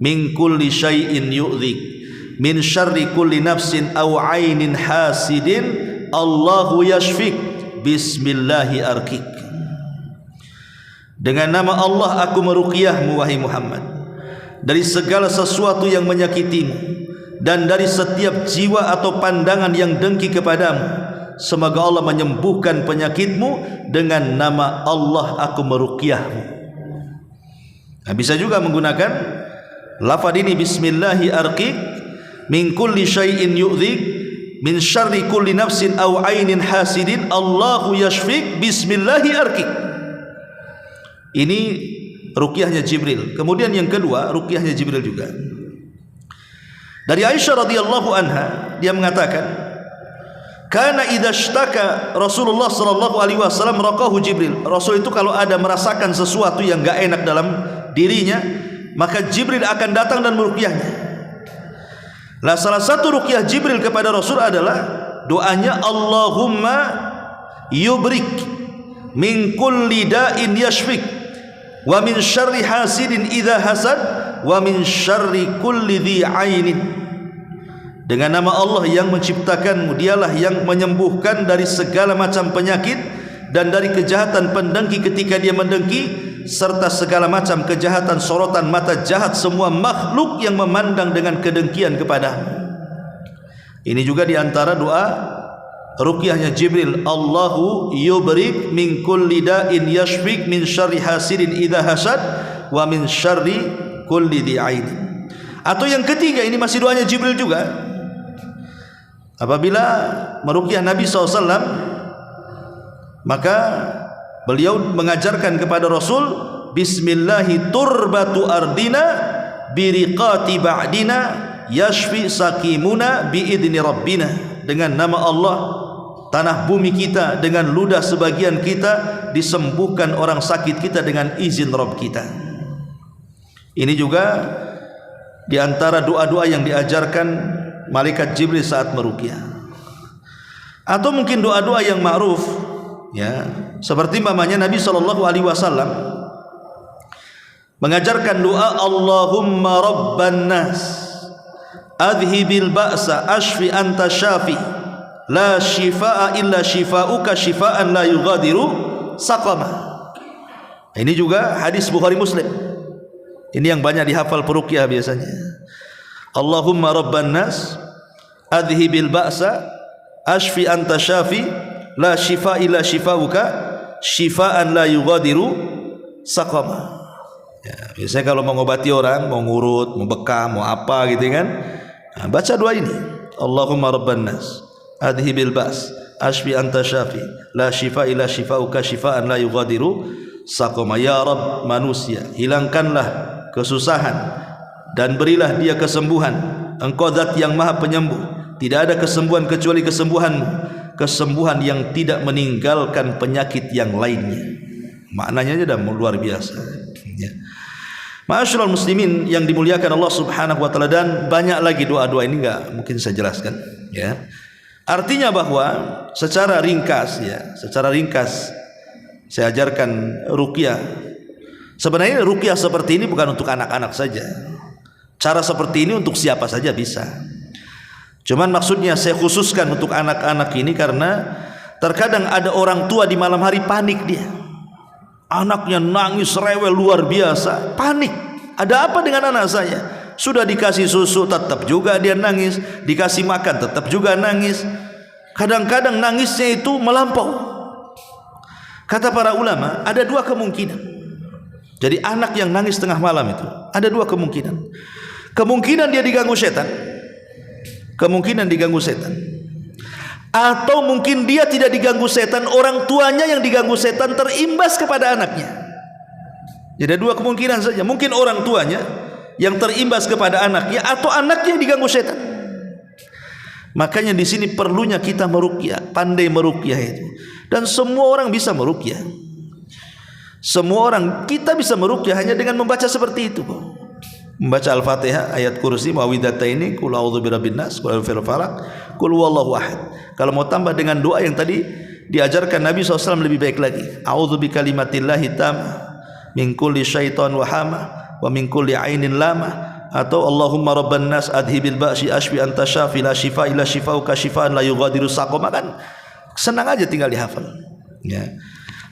min kulli syai'in yu'dhik min syarri kulli nafsin aw ainin hasidin Allahu yashfik bismillahi arkik. Dengan nama Allah aku meruqyahmu wahai Muhammad dari segala sesuatu yang menyakitimu dan dari setiap jiwa atau pandangan yang dengki kepadamu. Semoga Allah menyembuhkan penyakitmu. Dengan nama Allah aku meruqyahmu. Nah, bisa juga menggunakan lafaz ini, bismillahi arqiq, min kulli syai'in yu'dhik min syarri kulli nafsin aw ainin hasidin Allahu yashfik bismillahi arkik. Ini ruqyahnya Jibril. Kemudian yang kedua ruqyahnya Jibril juga. Dari Aisyah radhiyallahu anha, dia mengatakan, kana idza ishtaka Rasulullah sallallahu alaihi wasallam raqahu Jibril. Rasul itu kalau ada merasakan sesuatu yang enggak enak dalam dirinya, maka Jibril akan datang dan meruqyahnya. Lah salah satu ruqyah Jibril kepada Rasul adalah doanya Allahumma yubrik min kulli da'in yashfik wa min syarri hasidin idza hasad wa min syarri kulli dhi ainin. Dengan nama Allah yang menciptakanmu, dialah yang menyembuhkan dari segala macam penyakit dan dari kejahatan pendengki ketika dia mendengki, serta segala macam kejahatan sorotan mata jahat semua makhluk yang memandang dengan kedengkian kepadamu. Ini juga diantara doa ruqyahnya Jibril, Allahu yubrik min kulli da'in yashfik min syarri hasidin idza hasad wa min syarri kulli dhi ain. Atau yang ketiga, ini masih doanya Jibril juga. Apabila meruqyah Nabi SAW, maka beliau mengajarkan kepada Rasul, bismillahi turbatu ardina biriqati ba'dina yashfi sakimuna biidni rabbina. Dengan nama Allah, tanah bumi kita dengan ludah sebagian kita disembuhkan orang sakit kita dengan izin Rabb kita. Ini juga diantara doa-doa yang diajarkan malaikat Jibril saat meruqyah. Atau mungkin doa-doa yang ma'ruf, ya, seperti mamanya Nabi SAW mengajarkan doa Allahumma rabban nas adhibil ba'sa ashfi anta syafi la shifaa illa shifauka shifaan la yughadiru saqama. Ini juga hadis Bukhari Muslim. Ini yang banyak dihafal peruqyah biasanya. Allahumma rabban nas adhibil ba'sa ashfi anta syafi la shifa illa shifauka shifaan la yughadiru saqama. Ya, biasanya kalau mau ngobati orang, mau ngurut, mau bekam, mau apa gitu kan, nah, baca doa ini, Allahumma rabban nas adhibil ba's ashfi anta syafi la shifa illa shifauka shifaan la yughadiru saqama. Ya Rabb manusia, hilangkanlah kesusahan dan berilah dia kesembuhan. Engkau zat yang maha penyembuh, tidak ada kesembuhan kecuali kesembuhanmu, kesembuhan yang tidak meninggalkan penyakit yang lainnya. Maknanya sudah luar biasa, ya. Ma'asyiral muslimin yang dimuliakan Allah Subhanahu wa taala, dan banyak lagi doa-doa ini enggak mungkin saya jelaskan, ya. Artinya bahwa secara ringkas, ya, secara ringkas saya ajarkan ruqyah. Sebenarnya ruqyah seperti ini bukan untuk anak-anak saja. Cara seperti ini untuk siapa saja bisa. Cuman maksudnya saya khususkan untuk anak-anak ini karena terkadang ada orang tua di malam hari panik dia. Anaknya nangis rewel luar biasa, panik. Ada apa dengan anak saya? Sudah dikasih susu tetap juga dia nangis, dikasih makan tetap juga nangis. Kadang-kadang nangisnya itu melampau. Kata para ulama, ada dua kemungkinan. Jadi anak yang nangis tengah malam itu ada dua kemungkinan. Kemungkinan dia diganggu setan, kemungkinan diganggu setan, atau mungkin dia tidak diganggu setan, orang tuanya yang diganggu setan terimbas kepada anaknya. Jadi ada dua kemungkinan saja, mungkin orang tuanya yang terimbas kepada anaknya, atau anaknya yang diganggu setan. Makanya di sini perlunya kita meruqyah, pandai meruqyah itu. Dan semua orang bisa meruqyah. Semua orang kita bisa meruqyah hanya dengan membaca seperti itu, membaca Al-Fatihah, ayat kursi, mawidataini, qul a'udzu birabbin nas, qul a'udzu falaq, qul huwallahu ahad. Kalau mau tambah dengan doa yang tadi diajarkan Nabi SAW lebih baik lagi. A'udzu bikalimatillahi tammah min kulli syaitan wa hama wa min kulli ainin lama. Atau Allahumma rabban nas adhibil ba'si ashfi anta syafi la shifa illa shifauka shifaan la yughadiru saqama. Kan senang aja tinggal dihafal, ya.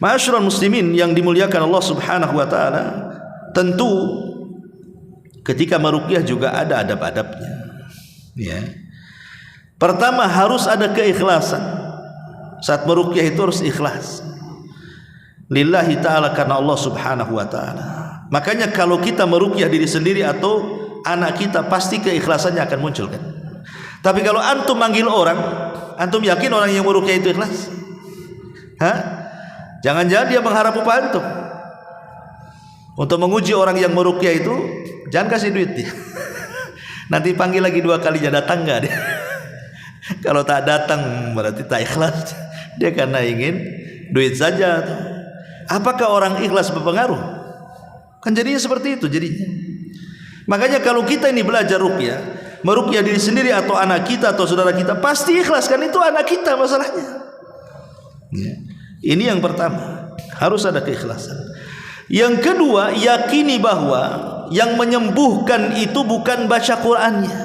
Ma'asyiral muslimin yang dimuliakan Allah Subhanahu wa taala, tentu ketika meruqyah juga ada adab-adabnya, ya. Pertama harus ada keikhlasan. Saat meruqyah itu harus ikhlas lillahi ta'ala, karena Allah Subhanahu wa ta'ala. Makanya kalau kita meruqyah diri sendiri atau anak kita, pasti keikhlasannya akan muncul, kan? Tapi kalau antum manggil orang, antum yakin orang yang meruqyah itu ikhlas? Jangan-jangan dia mengharap upah antum. Untuk menguji orang yang meruqyah itu, jangan kasih duit dia. Nanti panggil lagi 2 kalinya, datang enggak dia? Kalau tak datang berarti tak ikhlas. Dia karena ingin duit saja. Apakah orang ikhlas berpengaruh? Kan jadinya seperti itu jadinya. Makanya kalau kita ini belajar ruqyah, meruqyah diri sendiri atau anak kita atau saudara kita, pasti ikhlas, kan itu anak kita masalahnya. Ya. Ini yang pertama, harus ada keikhlasan. Yang kedua, yakini bahwa yang menyembuhkan itu bukan baca Qur'annya,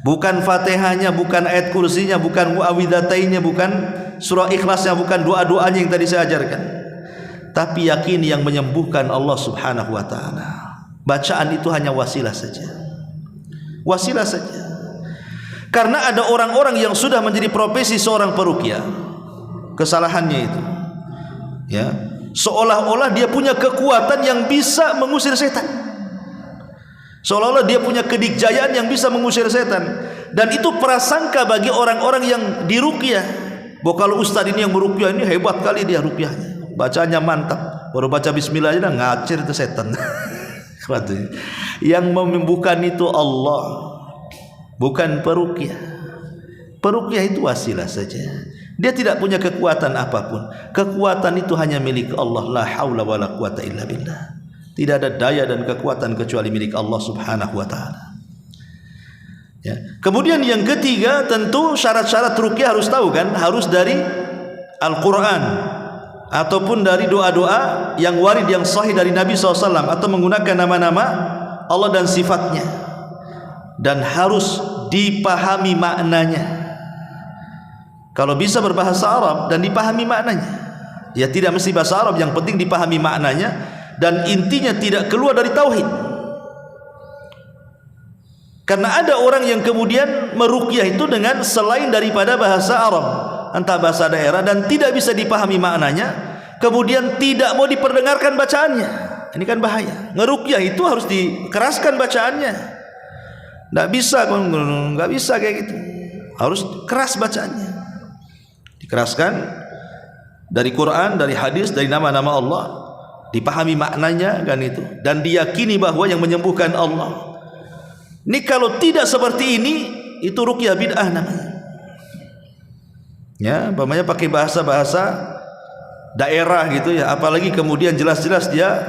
bukan Fatihahnya, bukan ayat kursinya, bukan muawwidhatainya, bukan surah ikhlasnya, bukan doa-doanya yang tadi saya ajarkan. Tapi yakini yang menyembuhkan Allah Subhanahu wa ta'ala. Bacaan itu hanya wasilah saja. Wasilah saja. Karena ada orang-orang yang sudah menjadi profesi seorang peruqyah, kesalahannya itu, ya, seolah-olah dia punya kekuatan yang bisa mengusir setan. Seolah-olah dia punya kedikjayaan yang bisa mengusir setan. Dan itu prasangka bagi orang-orang yang diruqyah. Bahwa kalau ustaz ini yang meruqyah ini hebat kali dia ruqyahnya, bacanya mantap, baru baca bismillah aja dah ngacir itu setan. Yang menyembuhkan itu Allah, bukan peruqyah. Peruqyah itu wasilah saja. Dia tidak punya kekuatan apapun. Kekuatan itu hanya milik Allah. La haula wala quwata illa billah. Tidak ada daya dan kekuatan kecuali milik Allah Subhanahu wa ta'ala. Ya. Kemudian yang ketiga, tentu syarat-syarat ruqyah harus tahu kan, harus dari Al-Quran ataupun dari doa-doa yang warid yang sahih dari Nabi SAW, atau menggunakan nama-nama Allah dan sifatnya, dan harus dipahami maknanya. Kalau bisa berbahasa Arab dan dipahami maknanya, ya tidak mesti bahasa Arab, yang penting dipahami maknanya dan intinya tidak keluar dari tauhid. Karena ada orang yang kemudian meruqyah itu dengan selain daripada bahasa Arab, entah bahasa daerah, dan tidak bisa dipahami maknanya, kemudian tidak mau diperdengarkan bacaannya. Ini kan bahaya. Ngeruqyah itu harus dikeraskan bacaannya. Nggak bisa kayak gitu. Harus keras bacaannya. Dikeraskan dari Quran, dari hadis, dari nama-nama Allah, dipahami maknanya kan itu, dan diyakini bahwa yang menyembuhkan Allah. Ini kalau tidak seperti ini, itu ruqyah bid'ah namanya. Ya, umpamanya pakai bahasa-bahasa daerah gitu ya, apalagi kemudian jelas-jelas dia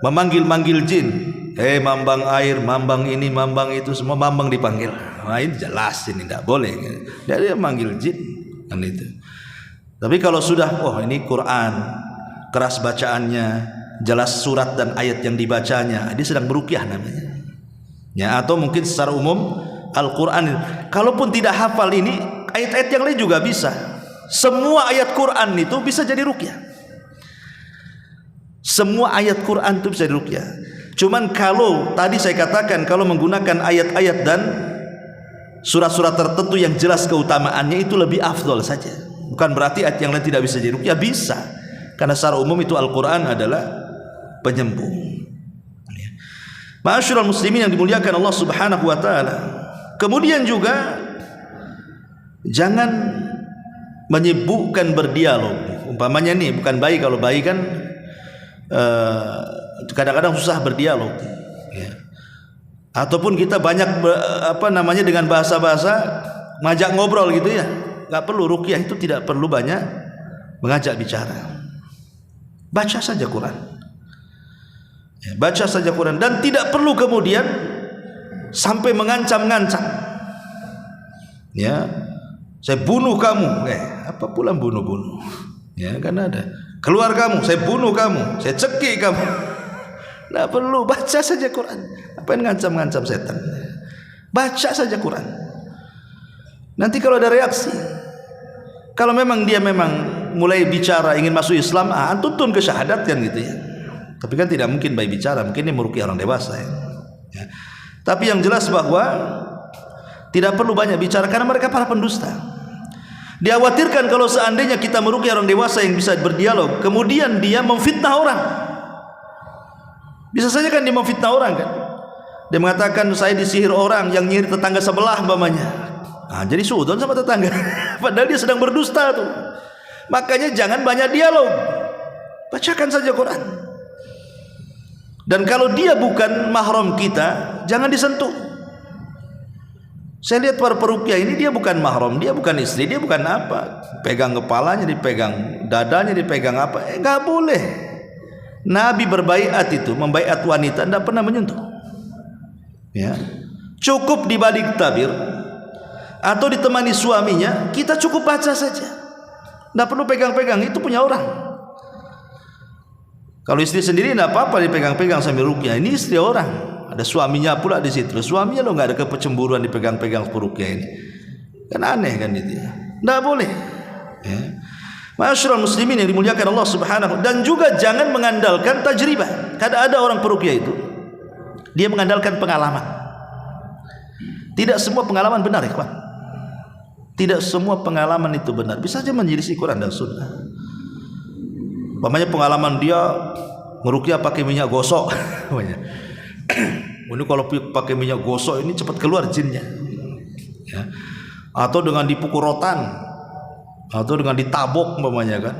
memanggil-manggil jin. Mambang air, mambang ini, mambang itu, semua mambang dipanggil. Nah, ini jelas ini tidak boleh. Dia manggil jin kan itu. Tapi kalau sudah, oh ini Quran, keras bacaannya, jelas surat dan ayat yang dibacanya, dia sedang meruqyah namanya. Ya, atau mungkin secara umum Al-Quran. Kalaupun tidak hafal ini, ayat-ayat yang lain juga bisa. Semua ayat Quran itu bisa jadi ruqyah. Semua ayat Quran itu bisa jadi ruqyah. Cuman kalau tadi saya katakan, kalau menggunakan ayat-ayat dan surat-surat tertentu yang jelas keutamaannya, itu lebih afdol saja. Bukan berarti ayat yang lain tidak bisa jadi ruqyah, bisa. Karena secara umum itu Al-Quran adalah penyembuh. Ma'asyiral muslimin yang dimuliakan Allah Subhanahu wa ta'ala. Kemudian juga jangan menyibukkan berdialog. Umpamanya nih, bukan bayi, kalau bayi kan kadang-kadang susah berdialog ya. Ataupun kita banyak dengan bahasa-bahasa ngajak ngobrol gitu ya. Gak perlu, ruqyah itu tidak perlu banyak mengajak bicara. Baca saja Quran. Ya, baca saja Quran, dan tidak perlu kemudian sampai mengancam-ngancam. Ya, saya bunuh kamu. Apa pula bunuh-bunuh? Ya, kan ada. Keluar kamu, saya bunuh kamu, saya cekik kamu. Tidak perlu, baca saja Quran. Apa yang ngancam-ngancam setan? Baca saja Quran. Nanti kalau ada reaksi, kalau memang dia mulai bicara ingin masuk Islam, tuntun ke syahadat kan gitu ya. Tapi kan tidak mungkin bayi bicara, mungkin ini meruqyah orang dewasa ya. Ya. Tapi yang jelas bahwa tidak perlu banyak bicara karena mereka para pendusta. Dikhawatirkan kalau seandainya kita meruqyah orang dewasa yang bisa berdialog, kemudian dia memfitnah orang. Bisa saja kan dia memfitnah orang kan. Dia mengatakan saya disihir orang yang nyihir tetangga sebelah umpamanya. Nah, jadi suudon sama tetangga. Padahal dia sedang berdusta tuh. Makanya jangan banyak dialog. Bacakan saja Quran. Dan kalau dia bukan mahram kita, jangan disentuh. Saya lihat para peruqyah ini dia bukan mahram, dia bukan istri, dia bukan apa. Pegang kepalanya, dipegang dadanya, dipegang apa? Enggak boleh. Nabi berbaiat itu, membaiat wanita, tidak pernah menyentuh. Ya, cukup di balik tabir atau ditemani suaminya, kita cukup baca saja, tidak perlu pegang-pegang, itu punya orang. Kalau istri sendiri tidak apa-apa dipegang-pegang sambil ruqyah, ini istri orang, ada suaminya pula di situ. Suaminya lo nggak ada kecemburuan dipegang-pegang peruqyah ini, kan aneh kan itu ya, tidak boleh. Ya. Ma'asyiral muslimin yang dimuliakan Allah Subhanahu. Dan juga jangan mengandalkan tajribah. Kadang ada orang peruqyah itu dia mengandalkan pengalaman. Tidak semua pengalaman benar, ikhwan. Tidak semua pengalaman itu benar. Bisa saja menyelisih Quran dan Sunnah. Umpamanya pengalaman dia meruqyah pakai minyak gosok. Ini kalau pakai minyak gosok ini cepat keluar jinnya. Ya. Atau dengan dipukul rotan, atau dengan ditabok umpamanya kan,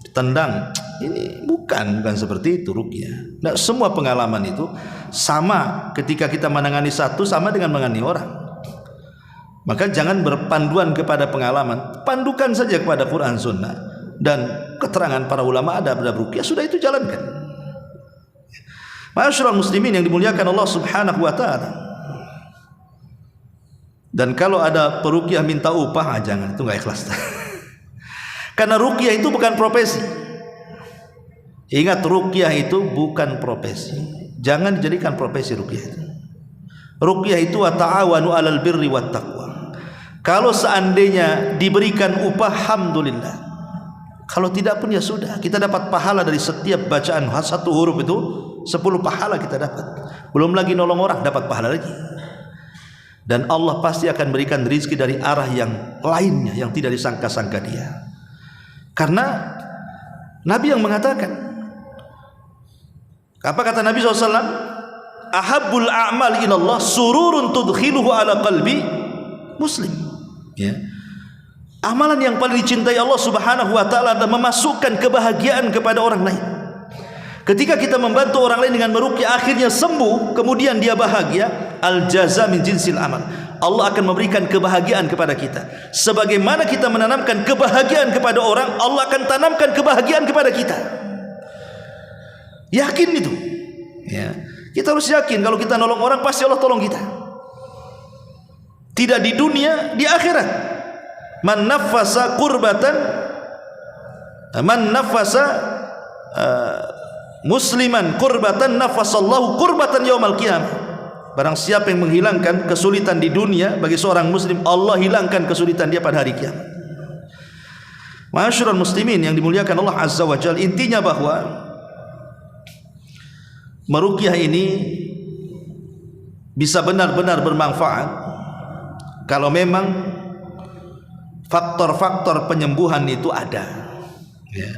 ditendang. Ini bukan seperti itu ruqyah. Nah, semua pengalaman itu sama ketika kita menangani satu sama dengan menangani orang. Maka jangan berpanduan kepada pengalaman, pandukan saja kepada Quran Sunnah dan keterangan para ulama adab ruqyah, sudah itu jalankan. Ma'asyiral muslimin yang dimuliakan Allah Subhanahu wa taala. Dan kalau ada peruqyah minta upah, jangan, itu enggak ikhlas. Karena ruqyah itu bukan profesi. Ingat, ruqyah itu bukan profesi. Jangan dijadikan profesi ruqyah itu. Ruqyah itu wa ta'awanu 'alal birri wat taqwa. Kalau seandainya diberikan upah, alhamdulillah. Kalau tidak pun ya sudah, kita dapat pahala dari setiap bacaan satu huruf itu 10 pahala kita dapat. Belum lagi nolong orang, dapat pahala lagi. Dan Allah pasti akan berikan rezeki dari arah yang lainnya yang tidak disangka-sangka dia. Karena Nabi yang mengatakan, apa kata Nabi SAW? Ahabbul a'mal ilallah sururun tudkhiluhu ala qalbi muslim. Ya. Amalan yang paling dicintai Allah Subhanahu wa taala adalah memasukkan kebahagiaan kepada orang lain. Ketika kita membantu orang lain dengan meruqyah, akhirnya sembuh, kemudian dia bahagia, al jaza min jinsil amal. Allah akan memberikan kebahagiaan kepada kita. Sebagaimana kita menanamkan kebahagiaan kepada orang, Allah akan tanamkan kebahagiaan kepada kita. Yakin itu. Ya. Kita harus yakin kalau kita nolong orang pasti Allah tolong kita. Tidak di dunia, di akhirat. Man nafasa kurbatan, man nafasa musliman kurbatan, nafasallahu kurbatan yaumal qiyamah. Barang siapa yang menghilangkan kesulitan di dunia bagi seorang muslim, Allah hilangkan kesulitan dia pada hari kiamat. Ma'asyiral muslimin yang dimuliakan Allah Azza wa Jalla, intinya bahwa meruqyah ini bisa benar-benar bermanfaat kalau memang faktor-faktor penyembuhan itu ada. Ya.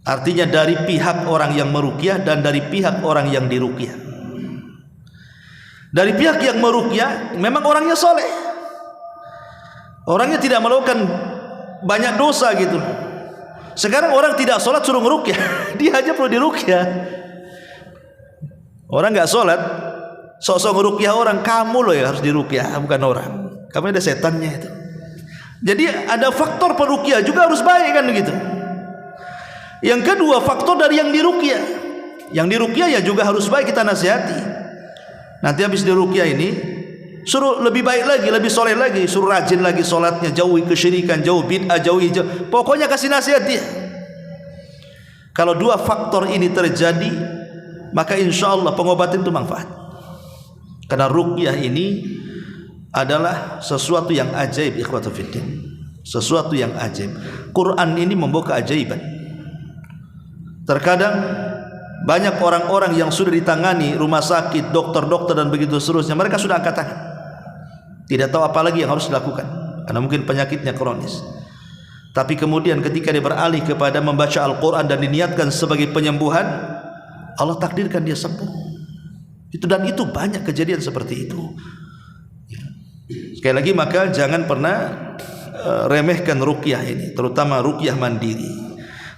Artinya dari pihak orang yang meruqyah dan dari pihak orang yang diruqyah. Dari pihak yang meruqyah memang orangnya soleh, orangnya tidak melakukan banyak dosa gitu. Sekarang orang tidak sholat suruh meruqyah, dia aja perlu diruqyah. Orang nggak sholat, sok-sok ngeruqyah orang, kamu loh ya harus diruqyah, bukan orang. Kamu ada setannya itu. Jadi ada faktor peruqyah juga harus baik kan begitu. Yang kedua, faktor dari yang diruqyah. Yang diruqyah ya juga harus baik, kita nasihati. Nanti habis diruqyah ini suruh lebih baik lagi, lebih soleh lagi, suruh rajin lagi sholatnya, jauhi kesyirikan, jauh bid'ah, jauhi pokoknya kasih nasihat dia. Kalau dua faktor ini terjadi, maka insya Allah pengobatan itu manfaat. Karena ruqyah ini adalah sesuatu yang ajaib, ikhwatu fiddin. Sesuatu yang ajaib. Quran ini membawa keajaiban. Terkadang banyak orang-orang yang sudah ditangani rumah sakit, dokter-dokter dan begitu seterusnya, mereka sudah angkat tangan, tidak tahu apa lagi yang harus dilakukan karena mungkin penyakitnya kronis. Tapi kemudian ketika dia beralih kepada membaca Al-Quran dan diniatkan sebagai penyembuhan, Allah takdirkan dia sembuh. Dan itu banyak kejadian seperti itu. Sekali lagi, maka jangan pernah remehkan ruqyah ini, terutama ruqyah mandiri.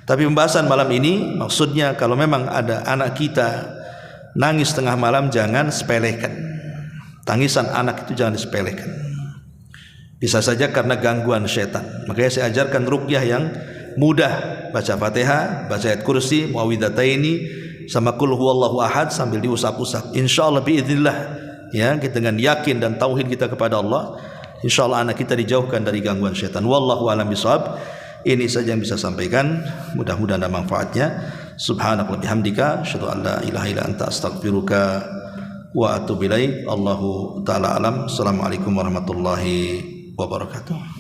Tapi pembahasan malam ini maksudnya kalau memang ada anak kita nangis tengah malam, jangan sepelekan. Tangisan anak itu jangan disepelekan. Bisa saja karena gangguan setan. Makanya saya ajarkan ruqyah yang mudah, baca Fatihah, baca ayat kursi, muawwidhataini sama qul huwallahu ahad sambil diusap-usap. Insyaallah biiznillah, ya, kita dengan yakin dan tauhid kita kepada Allah, insyaallah anak kita dijauhkan dari gangguan setan. Wallahu a'lam bishawab. Ini saja yang bisa sampaikan, mudah-mudahan ada manfaatnya. Subhanakallahumma bihamdika asyhadu an la ilaha illa anta astaghfiruka wa atubu ilaik. Allahu taala alam. Assalamualaikum warahmatullahi wabarakatuh.